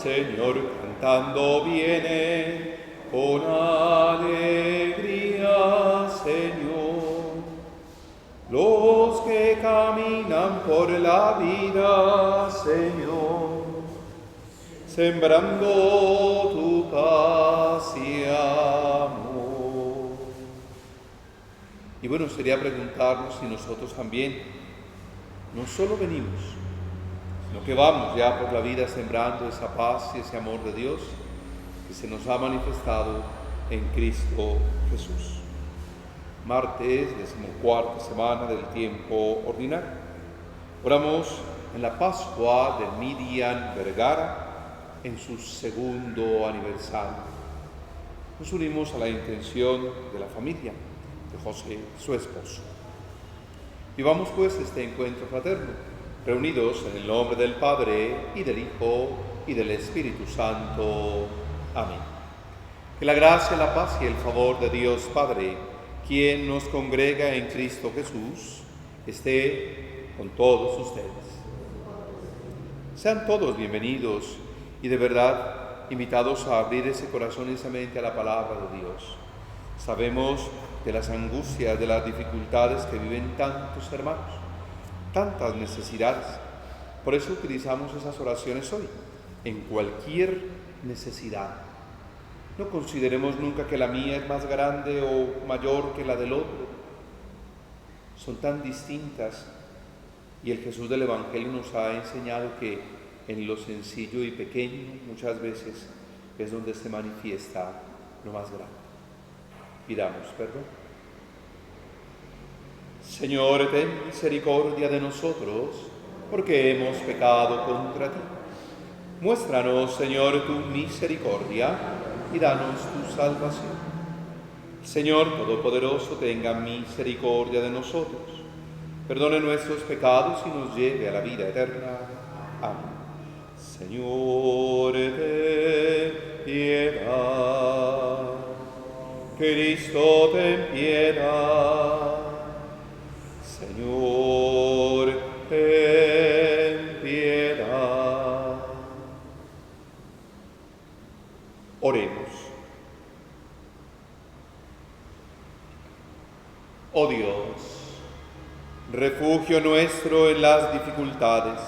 Señor cantando viene con alegría, Señor. Los que caminan por la vida, Señor, sembrando tu paz y amor. Y bueno, sería preguntarnos si nosotros también no solo venimos, sino que vamos ya por la vida sembrando esa paz y ese amor de Dios que se nos ha manifestado en Cristo Jesús. Martes, 14ª semana del tiempo ordinario. Oramos en la Pascua de Miriam Vergara en su segundo aniversario. Nos unimos a la intención de la familia, de José, su esposo. Vivamos pues este encuentro fraterno, reunidos en el nombre del Padre, y del Hijo, y del Espíritu Santo. Amén. Que la gracia, la paz y el favor de Dios Padre, quien nos congrega en Cristo Jesús, esté con todos ustedes. Sean todos bienvenidos y de verdad invitados a abrir ese corazón y esa mente a la palabra de Dios. Sabemos de las angustias, de las dificultades que viven tantos hermanos, tantas necesidades. Por eso utilizamos esas oraciones hoy, en cualquier necesidad. No consideremos nunca que la mía es más grande o mayor que la del otro. Son tan distintas y el Jesús del Evangelio nos ha enseñado que en lo sencillo y pequeño muchas veces es donde se manifiesta lo más grande. Pidamos perdón. Señor, ten misericordia de nosotros, porque hemos pecado contra ti. Muéstranos, Señor, tu misericordia y danos tu salvación. Señor Todopoderoso, tenga misericordia de nosotros, perdone nuestros pecados y nos lleve a la vida eterna. Amén. Señor, ten piedad. Cristo, ten piedad. Señor, ten piedad. Oremos. Oh Dios, refugio nuestro en las dificultades,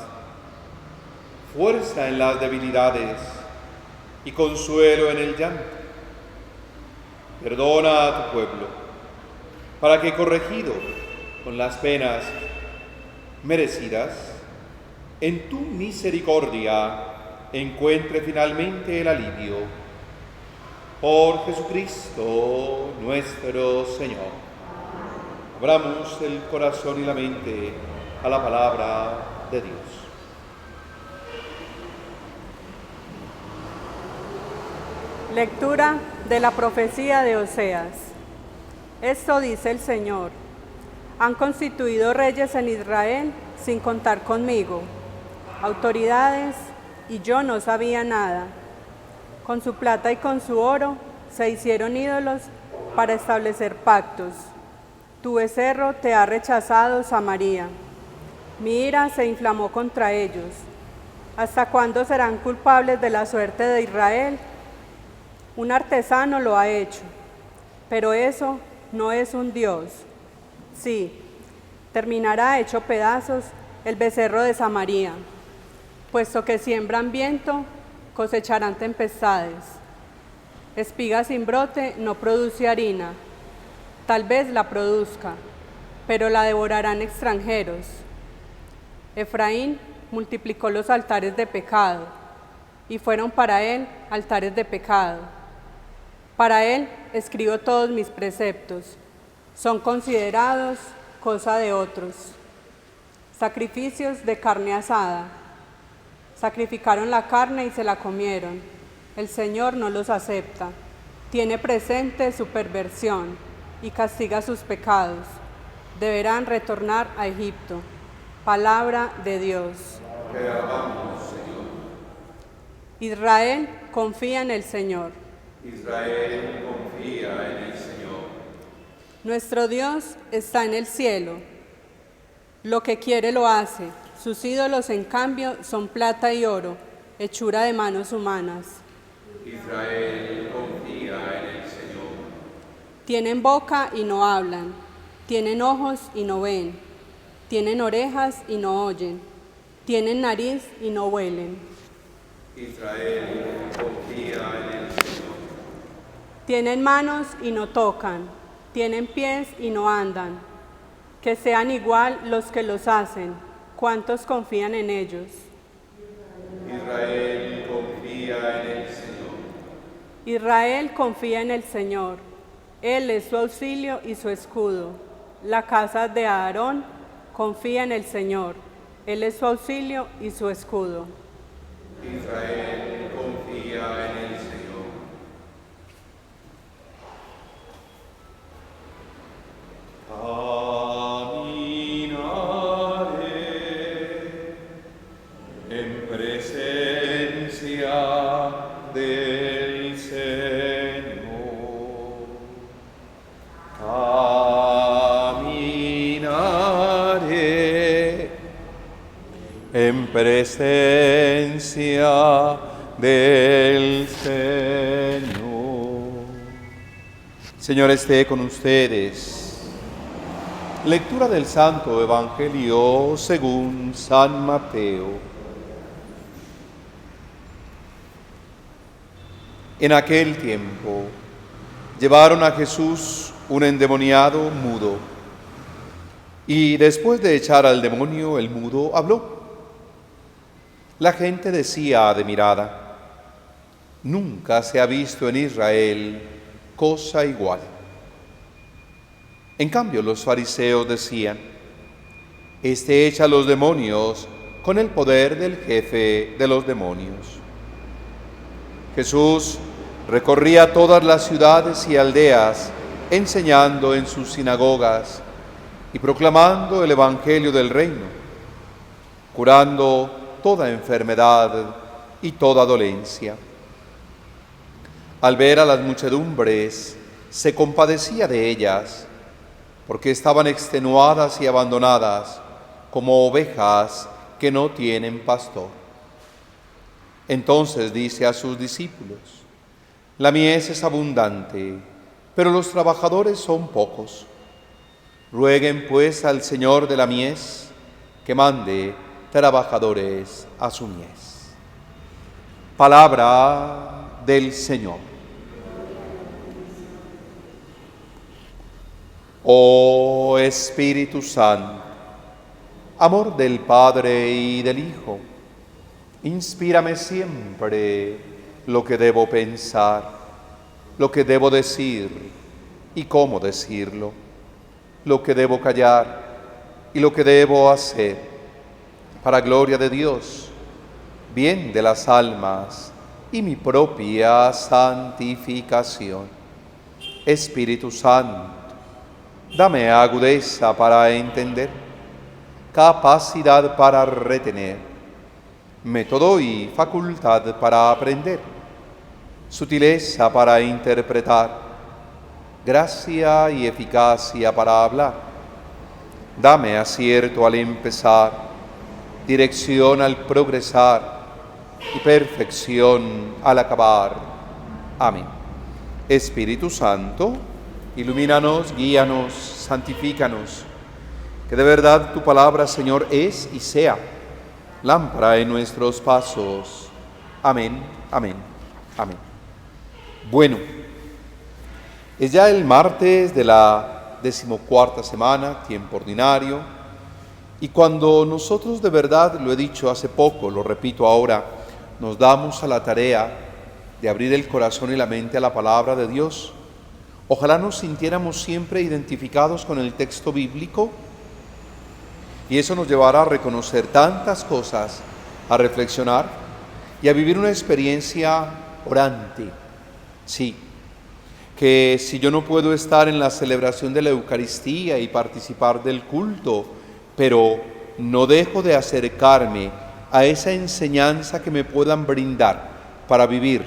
fuerza en las debilidades y consuelo en el llanto, perdona a tu pueblo, para que, corregido con las penas merecidas, en tu misericordia encuentre finalmente el alivio. Por Jesucristo nuestro Señor. Abramos el corazón y la mente a la palabra de Dios. Lectura de la profecía de Oseas. Esto dice el Señor: han constituido reyes en Israel sin contar conmigo, autoridades, y yo no sabía nada. Con su plata y con su oro se hicieron ídolos para establecer pactos. Tu becerro te ha rechazado, Samaria. Mi ira se inflamó contra ellos. ¿Hasta cuándo serán culpables de la suerte de Israel? Un artesano lo ha hecho, pero eso no es un Dios. Sí, terminará hecho pedazos el becerro de Samaria. Puesto que siembran viento, cosecharán tempestades. Espiga sin brote no produce harina. Tal vez la produzca, pero la devorarán extranjeros. Efraín multiplicó los altares de pecado, y fueron para él altares de pecado. Para él escribo todos mis preceptos, son considerados cosa de otros. Sacrificios de carne asada. Sacrificaron la carne y se la comieron. El Señor no los acepta. Tiene presente su perversión y castiga sus pecados. Deberán retornar a Egipto. Palabra de Dios. Te alabamos, Señor. Israel confía en el Señor. Israel confía en el Señor. Nuestro Dios está en el cielo. Lo que quiere lo hace. Sus ídolos, en cambio, son plata y oro, hechura de manos humanas. Israel confía en el Señor. Tienen boca y no hablan, tienen ojos y no ven, tienen orejas y no oyen, tienen nariz y no huelen. Israel confía en el Señor. Tienen manos y no tocan, tienen pies y no andan. Que sean igual los que los hacen, ¿cuántos confían en ellos? Israel confía en el Señor. Israel confía en el Señor. Él es su auxilio y su escudo. La casa de Aarón confía en el Señor. Él es su auxilio y su escudo. Israel confía en el Señor. Caminaré en presencia del Señor. Caminaré en presencia del Señor. Señor esté con ustedes. Lectura del Santo Evangelio según San Mateo. En aquel tiempo llevaron a Jesús un endemoniado mudo, y después de echar al demonio, el mudo habló. La gente decía admirada: nunca se ha visto en Israel cosa igual. En cambio, los fariseos decían: este echa a los demonios con el poder del jefe de los demonios. Jesús recorría todas las ciudades y aldeas, enseñando en sus sinagogas y proclamando el evangelio del reino, curando toda enfermedad y toda dolencia. Al ver a las muchedumbres, se compadecía de ellas, porque estaban extenuadas y abandonadas, como ovejas que no tienen pastor. Entonces dice a sus discípulos: la mies es abundante, pero los trabajadores son pocos. Rueguen pues al Señor de la mies que mande trabajadores a su mies. Palabra del Señor. Oh Espíritu Santo, amor del Padre y del Hijo, inspírame siempre lo que debo pensar, lo que debo decir y cómo decirlo, lo que debo callar y lo que debo hacer, para gloria de Dios, bien de las almas y mi propia santificación. Espíritu Santo, dame agudeza para entender, capacidad para retener, método y facultad para aprender, sutileza para interpretar, gracia y eficacia para hablar. Dame acierto al empezar, dirección al progresar y perfección al acabar. Amén. Espíritu Santo, ilumínanos, guíanos, santifícanos, que de verdad tu palabra, Señor, es y sea lámpara en nuestros pasos. Amén, amén, amén. Bueno, es ya el martes de la 14ª semana, tiempo ordinario, y cuando nosotros de verdad, lo he dicho hace poco, lo repito ahora, nos damos a la tarea de abrir el corazón y la mente a la palabra de Dios, ojalá nos sintiéramos siempre identificados con el texto bíblico, y eso nos llevará a reconocer tantas cosas, a reflexionar y a vivir una experiencia orante. Sí, que si yo no puedo estar en la celebración de la Eucaristía y participar del culto, pero no dejo de acercarme a esa enseñanza que me puedan brindar para vivir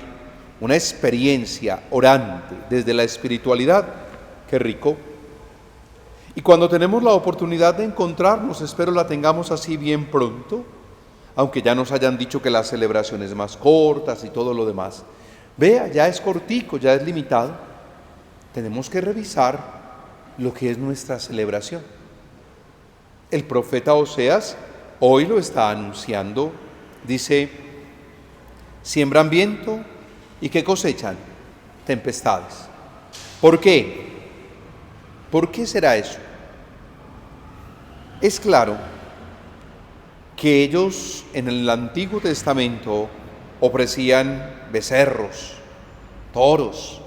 una experiencia orante desde la espiritualidad, qué rico. Y cuando tenemos la oportunidad de encontrarnos, espero la tengamos así bien pronto, aunque ya nos hayan dicho que las celebraciones más cortas y todo lo demás. Vea, ya es cortico, ya es limitado. Tenemos que revisar lo que es nuestra celebración. El profeta Oseas hoy lo está anunciando. Dice, siembran viento y ¿qué cosechan? Tempestades. ¿Por qué? ¿Por qué será eso? Es claro que ellos en el Antiguo Testamento ofrecían becerros, toros.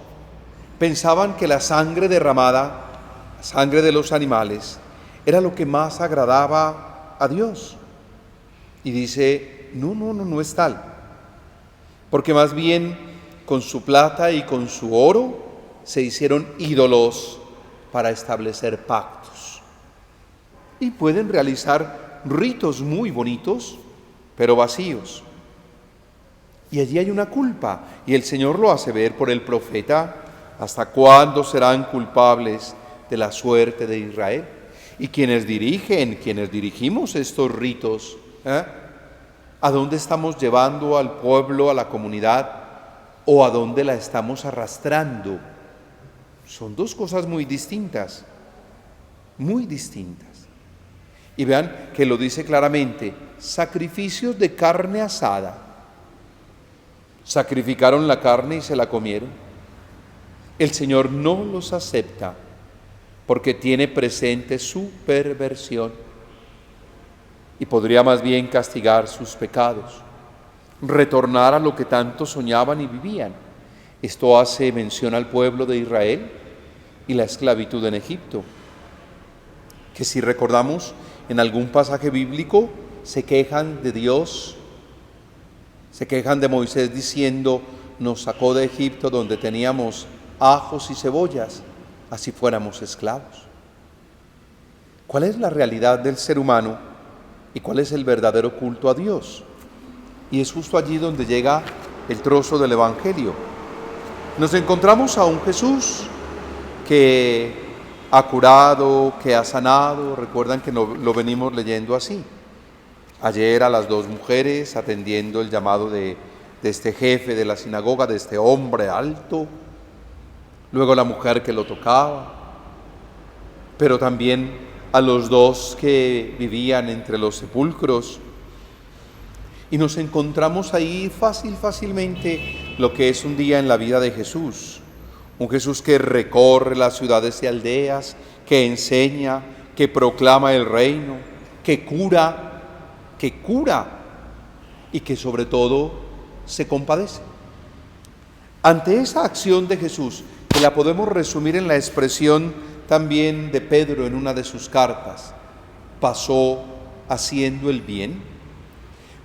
Pensaban que la sangre derramada, la sangre de los animales, era lo que más agradaba a Dios. Y dice, no es tal. Porque más bien con su plata y con su oro se hicieron ídolos para establecer pactos. Y pueden realizar ritos muy bonitos, pero vacíos. Y allí hay una culpa, y el Señor lo hace ver por el profeta. ¿Hasta cuándo serán culpables de la suerte de Israel? Y quienes dirigimos estos ritos, ¿a dónde estamos llevando al pueblo, a la comunidad, o a dónde la estamos arrastrando? Son dos cosas muy distintas, muy distintas. Y vean que lo dice claramente, sacrificios de carne asada. Sacrificaron la carne y se la comieron. El Señor no los acepta porque tiene presente su perversión y podría más bien castigar sus pecados, retornar a lo que tanto soñaban y vivían. Esto hace mención al pueblo de Israel y la esclavitud en Egipto, que si recordamos en algún pasaje bíblico se quejan de Dios, se quejan de Moisés diciendo, nos sacó de Egipto donde teníamos ajos y cebollas, así fuéramos esclavos. ¿Cuál es la realidad del ser humano y cuál es el verdadero culto a Dios? Y es justo allí donde llega el trozo del Evangelio. Nos encontramos a un Jesús que ha curado, que ha sanado. Recuerdan que lo venimos leyendo así. Ayer a las dos mujeres atendiendo el llamado de este jefe de la sinagoga, de este hombre alto. Luego la mujer que lo tocaba, pero también a los dos que vivían entre los sepulcros. Y nos encontramos ahí fácilmente lo que es un día en la vida de Jesús. Un Jesús que recorre las ciudades y aldeas, que enseña, que proclama el reino, que cura y que sobre todo se compadece. Ante esa acción de Jesús, que la podemos resumir en la expresión también de Pedro en una de sus cartas, pasó haciendo el bien,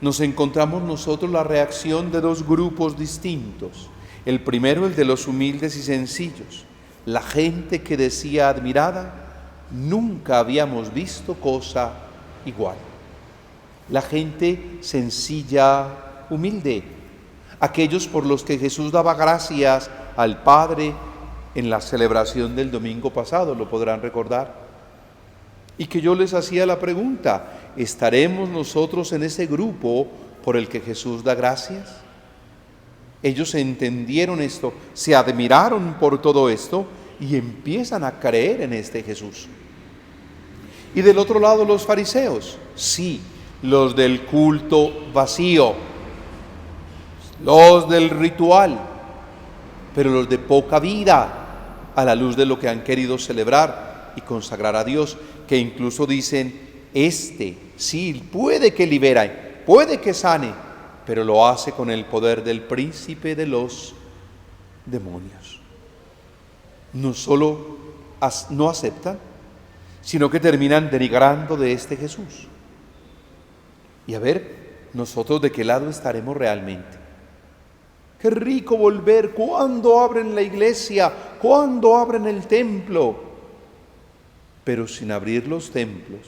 nos encontramos nosotros la reacción de dos grupos distintos. El primero, el de los humildes y sencillos, la gente que decía admirada, nunca habíamos visto cosa igual. La gente sencilla, humilde, aquellos por los que Jesús daba gracias al Padre en la celebración del domingo pasado, lo podrán recordar. Y que yo les hacía la pregunta, ¿estaremos nosotros en ese grupo por el que Jesús da gracias? Ellos entendieron esto, se admiraron por todo esto y empiezan a creer en este Jesús. Y del otro lado los fariseos, sí, los del culto vacío, los del ritual, pero los de poca vida a la luz de lo que han querido celebrar y consagrar a Dios, que incluso dicen, sí, puede que libere, puede que sane, pero lo hace con el poder del príncipe de los demonios. No solo no aceptan, sino que terminan denigrando de este Jesús. Y a ver, nosotros de qué lado estaremos realmente. Qué rico volver. ¿Cuándo abren la iglesia? ¿Cuándo abren el templo? Pero sin abrir los templos,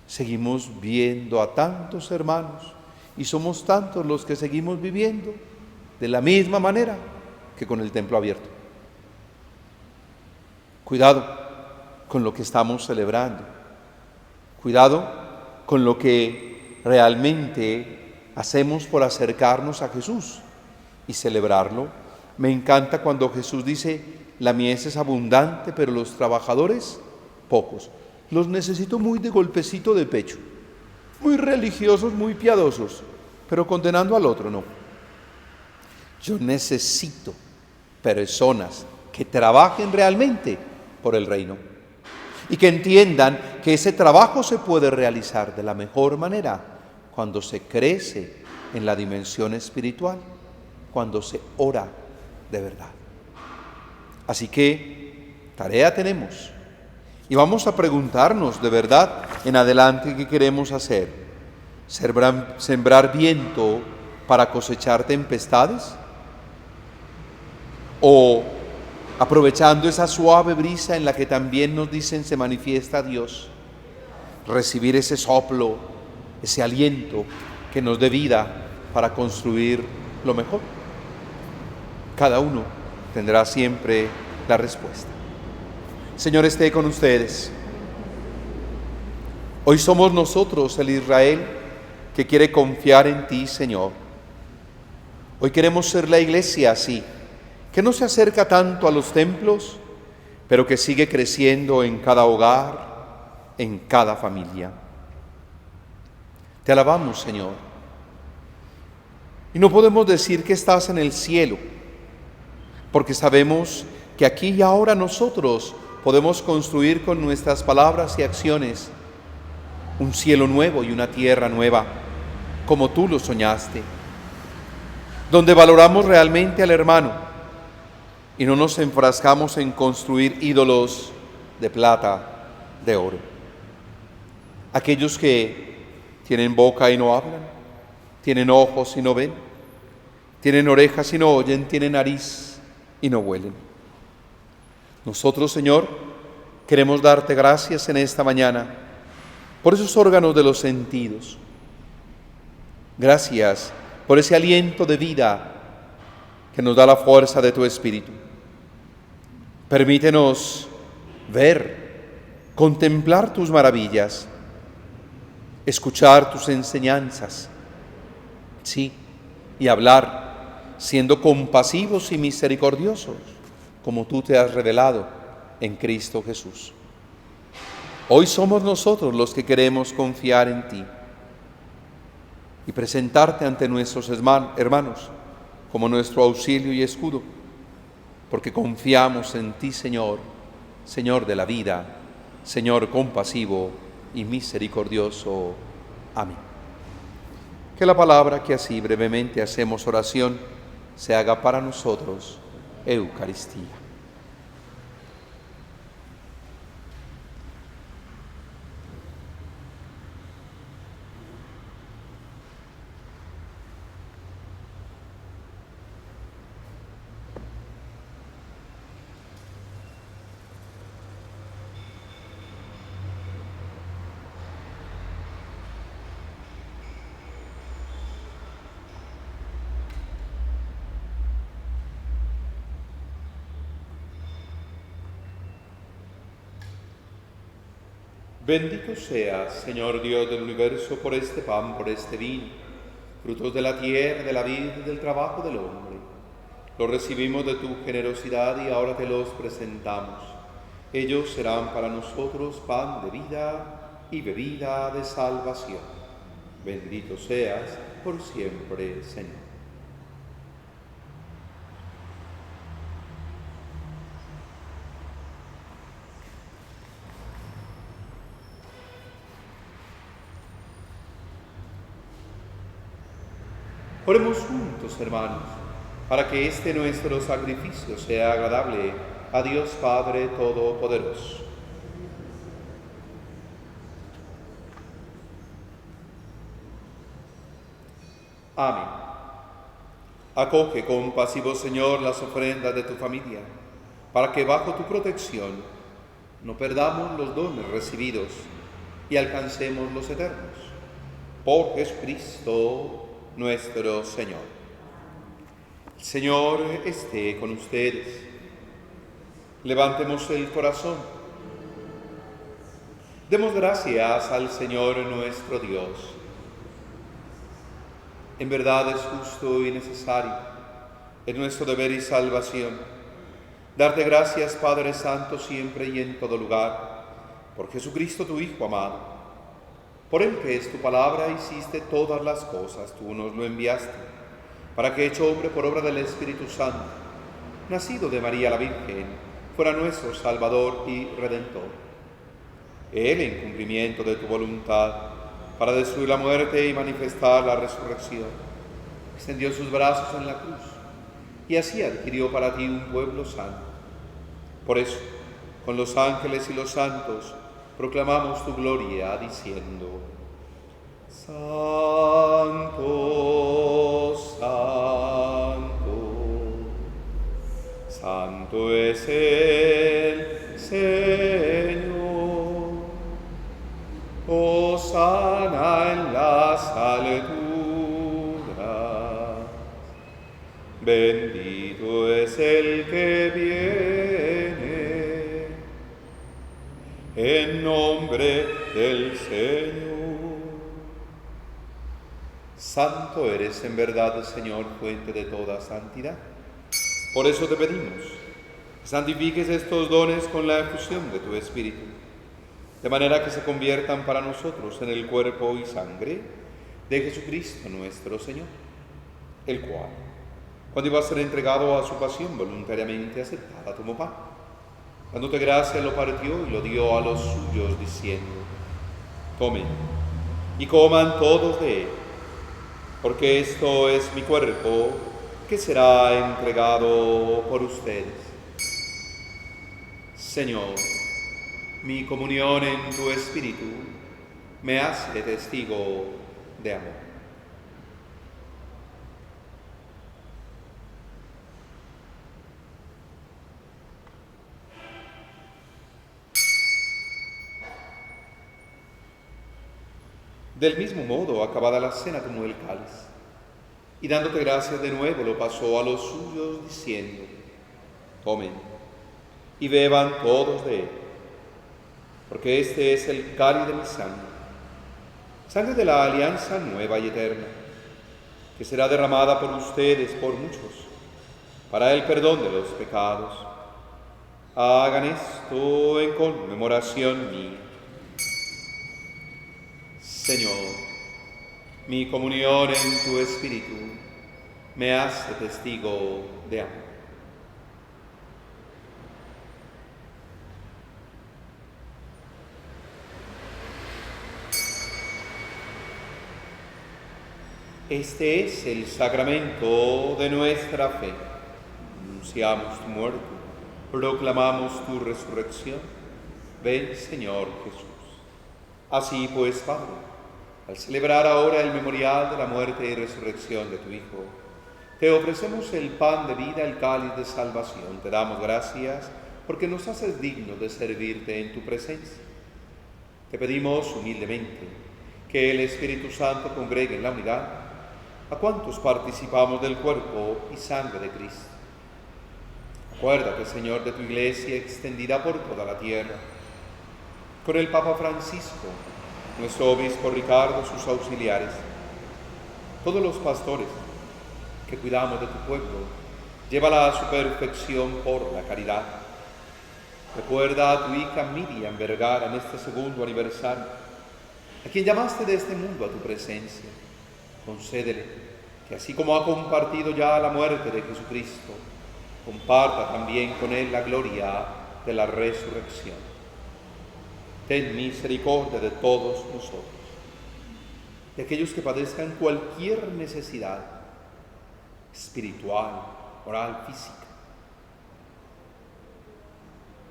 seguimos viendo a tantos hermanos y somos tantos los que seguimos viviendo de la misma manera que con el templo abierto. Cuidado con lo que estamos celebrando. Cuidado con lo que realmente hacemos por acercarnos a Jesús y celebrarlo. Me encanta cuando Jesús dice, la mies es abundante, pero los trabajadores pocos. Los necesito muy de golpecito de pecho, muy religiosos, muy piadosos, pero condenando al otro, no. Yo necesito personas que trabajen realmente por el reino y que entiendan que ese trabajo se puede realizar de la mejor manera cuando se crece en la dimensión espiritual, cuando se ora de verdad. Así que tarea tenemos y vamos a preguntarnos de verdad en adelante qué queremos hacer. ¿Sembrar viento para cosechar tempestades? ¿O aprovechando esa suave brisa en la que también nos dicen se manifiesta Dios, recibir ese soplo, ese aliento que nos dé vida para construir lo mejor? Cada uno tendrá siempre la respuesta. Señor, esté con ustedes. Hoy somos nosotros el Israel que quiere confiar en ti, Señor. Hoy queremos ser la iglesia así, que no se acerca tanto a los templos, pero que sigue creciendo en cada hogar, en cada familia. Te alabamos, Señor. Y no podemos decir que estás en el cielo, porque sabemos que aquí y ahora nosotros podemos construir con nuestras palabras y acciones un cielo nuevo y una tierra nueva, como tú lo soñaste, donde valoramos realmente al hermano y no nos enfrascamos en construir ídolos de plata, de oro. Aquellos que tienen boca y no hablan, tienen ojos y no ven, tienen orejas y no oyen, tienen nariz y no huelen. Nosotros, Señor, queremos darte gracias en esta mañana por esos órganos de los sentidos. Gracias por ese aliento de vida que nos da la fuerza de tu Espíritu. Permítenos ver, contemplar tus maravillas, escuchar tus enseñanzas, sí, y hablar siendo compasivos y misericordiosos, como tú te has revelado en Cristo Jesús. Hoy somos nosotros los que queremos confiar en ti y presentarte ante nuestros hermanos como nuestro auxilio y escudo, porque confiamos en ti, Señor, Señor de la vida, Señor compasivo y misericordioso. Amén. Que la palabra que así brevemente hacemos oración se haga para nosotros Eucaristía. Bendito seas, Señor Dios del universo, por este pan, por este vino, frutos de la tierra, de la vida y del trabajo del hombre. Los recibimos de tu generosidad y ahora te los presentamos. Ellos serán para nosotros pan de vida y bebida de salvación. Bendito seas por siempre, Señor. Oremos juntos, hermanos, para que este nuestro sacrificio sea agradable a Dios Padre Todopoderoso. Amén. Acoge, compasivo Señor, las ofrendas de tu familia, para que bajo tu protección no perdamos los dones recibidos y alcancemos los eternos. Por Jesucristo nuestro Señor. El Señor esté con ustedes. Levantemos el corazón. Demos gracias al Señor nuestro Dios. En verdad es justo y necesario, es nuestro deber y salvación, darte gracias, Padre Santo, siempre y en todo lugar, por Jesucristo tu Hijo amado. Por él, que es tu palabra, hiciste todas las cosas, tú nos lo enviaste, para que, hecho hombre por obra del Espíritu Santo, nacido de María la Virgen, fuera nuestro Salvador y Redentor. Él, en cumplimiento de tu voluntad, para destruir la muerte y manifestar la resurrección, extendió sus brazos en la cruz y así adquirió para ti un pueblo santo. Por eso, con los ángeles y los santos, proclamamos tu gloria diciendo: Santo, Santo, Santo es el Señor. Hosana en las alturas. Bendito es el que viene en nombre del Señor. Santo eres en verdad, Señor, fuente de toda santidad. Por eso te pedimos que santifiques estos dones con la efusión de tu Espíritu, de manera que se conviertan para nosotros en el cuerpo y sangre de Jesucristo nuestro Señor, el cual, cuando iba a ser entregado a su pasión, voluntariamente aceptada, tomó pan. Dándote gracia, lo partió y lo dio a los suyos, diciendo: tomen y coman todos de él, porque esto es mi cuerpo, que será entregado por ustedes. Señor, mi comunión en tu Espíritu me hace testigo de amor. Del mismo modo, acabada la cena, tomó el cáliz y dándote gracias de nuevo, lo pasó a los suyos, diciendo: tomen y beban todos de él, porque este es el cáliz de mi sangre, sangre de la alianza nueva y eterna, que será derramada por ustedes, por muchos, para el perdón de los pecados. Hagan esto en conmemoración mía. Señor, mi comunión en tu Espíritu me hace testigo de amor. Este es el sacramento de nuestra fe. Anunciamos tu muerte, proclamamos tu resurrección. Ven, Señor Jesús. Así pues, Padre, al celebrar ahora el memorial de la muerte y resurrección de tu Hijo, te ofrecemos el pan de vida, el cáliz de salvación. Te damos gracias porque nos haces dignos de servirte en tu presencia. Te pedimos humildemente que el Espíritu Santo congregue en la unidad a cuantos participamos del cuerpo y sangre de Cristo. Acuérdate, Señor, de tu Iglesia extendida por toda la tierra, con el Papa Francisco, nuestro obispo Ricardo, sus auxiliares, todos los pastores que cuidamos de tu pueblo, llévala a su perfección por la caridad. Recuerda a tu hija Miriam Vergara en este segundo aniversario, a quien llamaste de este mundo a tu presencia. Concédele que, así como ha compartido ya la muerte de Jesucristo, comparta también con él la gloria de la resurrección. Ten misericordia de todos nosotros, de aquellos que padezcan cualquier necesidad espiritual, moral, física.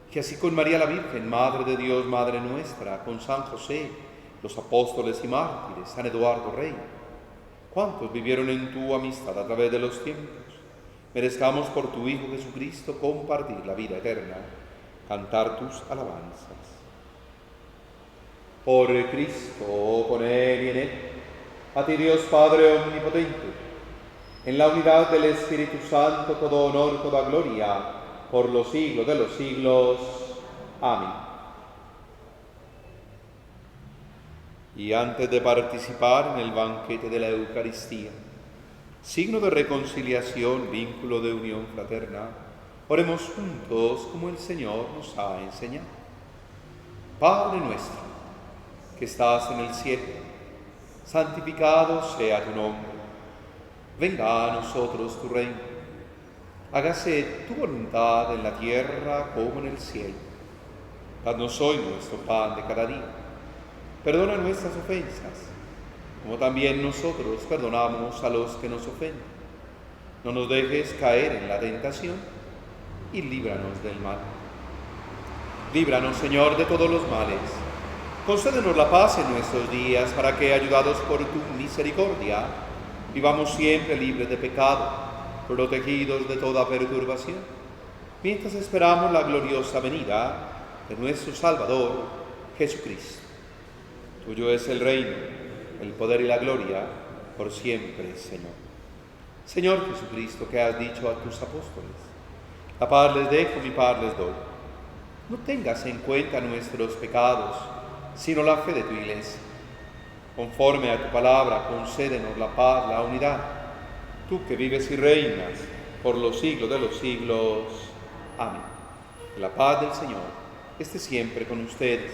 Que así con María la Virgen, Madre de Dios, Madre nuestra, con San José, los apóstoles y mártires, San Eduardo Rey, cuantos vivieron en tu amistad a través de los tiempos, merezcamos por tu Hijo Jesucristo compartir la vida eterna, cantar tus alabanzas. Por Cristo, con Él y en Él, a ti Dios Padre omnipotente, en la unidad del Espíritu Santo, todo honor, toda gloria, por los siglos de los siglos. Amén. Y antes de participar en el banquete de la Eucaristía, signo de reconciliación, vínculo de unión fraterna, oremos juntos como el Señor nos ha enseñado. Padre nuestro, que estás en el cielo, santificado sea tu nombre. Venga a nosotros tu reino. Hágase tu voluntad en la tierra como en el cielo. Danos hoy nuestro pan de cada día. Perdona nuestras ofensas, como también nosotros perdonamos a los que nos ofenden. No nos dejes caer en la tentación y líbranos del mal. Líbranos, Señor, de todos los males. Concédenos la paz en nuestros días, para que, ayudados por tu misericordia, vivamos siempre libres de pecado, protegidos de toda perturbación, mientras esperamos la gloriosa venida de nuestro Salvador, Jesucristo. Tuyo es el reino, el poder y la gloria, por siempre, Señor. Señor Jesucristo, que has dicho a tus apóstoles: la paz les dejo, mi paz les doy. No tengas en cuenta nuestros pecados, sino la fe de tu Iglesia. Conforme a tu palabra, concédenos la paz, la unidad. Tú que vives y reinas por los siglos de los siglos. Amén. La paz del Señor esté siempre con ustedes.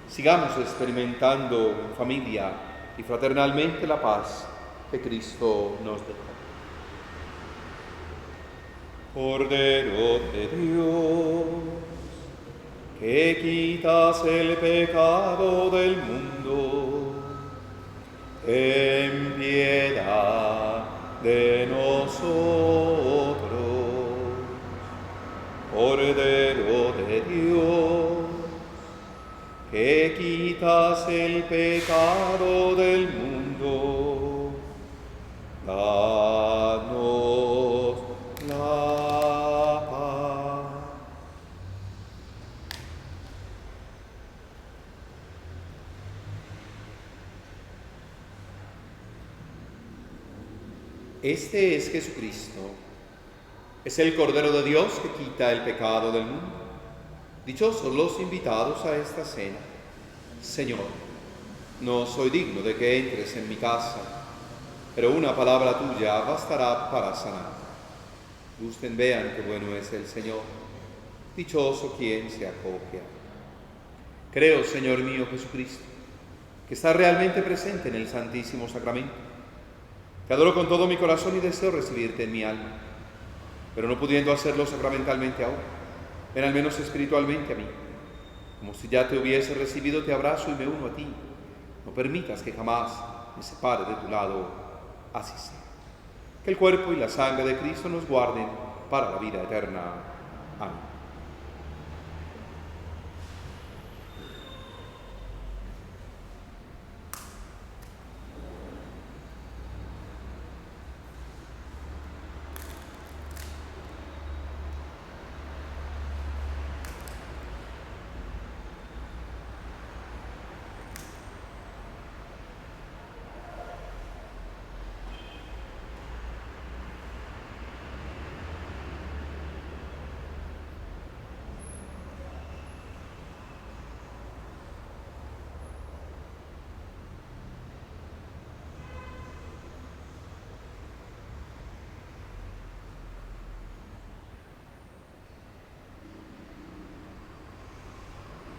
Sigamos experimentando en familia y fraternalmente la paz que Cristo nos dejó. Cordero de Dios, que quitas el pecado del mundo, ten piedad de nosotros. Cordero de Dios, que quitas el pecado del mundo, danos la paz. Este es Jesucristo, es el Cordero de Dios que quita el pecado del mundo. Dichosos los invitados a esta cena. Señor, no soy digno de que entres en mi casa, pero una palabra tuya bastará para sanar. Gusten, vean qué bueno es el Señor. Dichoso quien se acopia. Creo, Señor mío Jesucristo, que estás realmente presente en el Santísimo Sacramento. Te adoro con todo mi corazón y deseo recibirte en mi alma, pero no pudiendo hacerlo sacramentalmente ahora, ven al menos espiritualmente a mí. Como si ya te hubiese recibido, te abrazo y me uno a ti. No permitas que jamás me separe de tu lado, así sea. Que el cuerpo y la sangre de Cristo nos guarden para la vida eterna. Amén.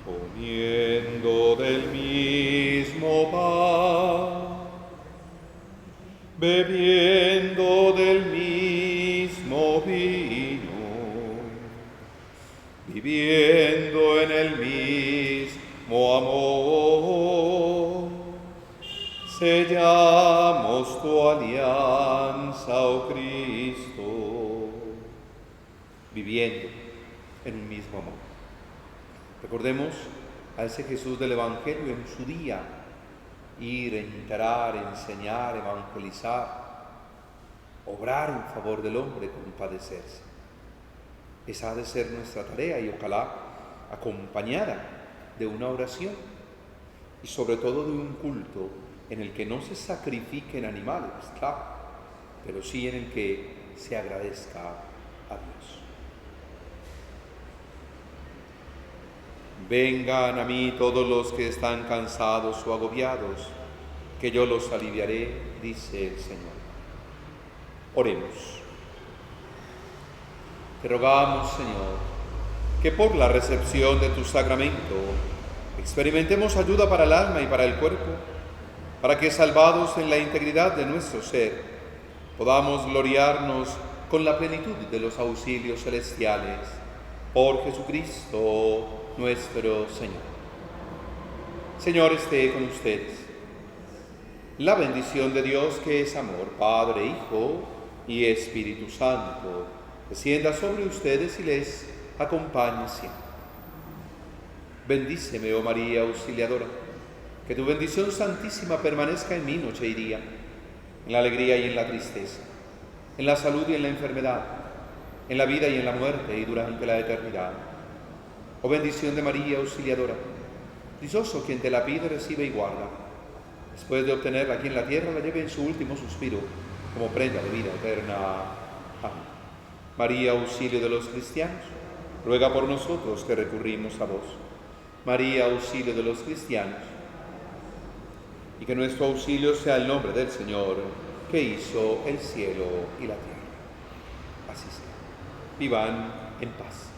Comiendo del mismo pan, bebiendo del mismo vino, viviendo en el mismo amor, sellamos tu alianza, oh Cristo, viviendo en un mismo amor. Recordemos a ese Jesús del Evangelio en su día: ir, entrar, enseñar, evangelizar, obrar en favor del hombre, compadecerse. Esa ha de ser nuestra tarea, y ojalá acompañada de una oración y sobre todo de un culto en el que no se sacrifiquen animales, claro, pero sí en el que se agradezca a Dios. Vengan a mí todos los que están cansados o agobiados, que yo los aliviaré, dice el Señor. Oremos. Te rogamos, Señor, que por la recepción de tu sacramento experimentemos ayuda para el alma y para el cuerpo, para que, salvados en la integridad de nuestro ser, podamos gloriarnos con la plenitud de los auxilios celestiales. Por Jesucristo nuestro Señor. Señor, esté con ustedes. La bendición de Dios, que es amor, Padre, Hijo y Espíritu Santo, descienda sobre ustedes y les acompañe siempre. Bendíceme, oh María Auxiliadora, que tu bendición santísima permanezca en mí noche y día, en la alegría y en la tristeza, en la salud y en la enfermedad, en la vida y en la muerte y durante la eternidad. Oh bendición de María Auxiliadora, dichoso quien te la pide, recibe y guarda. Después de obtenerla aquí en la tierra, la lleve en su último suspiro como prenda de vida eterna. Amén. María, auxilio de los cristianos, ruega por nosotros que recurrimos a vos. María, auxilio de los cristianos, y que nuestro auxilio sea el nombre del Señor, que hizo el cielo y la tierra. Así sea. Vivan en paz.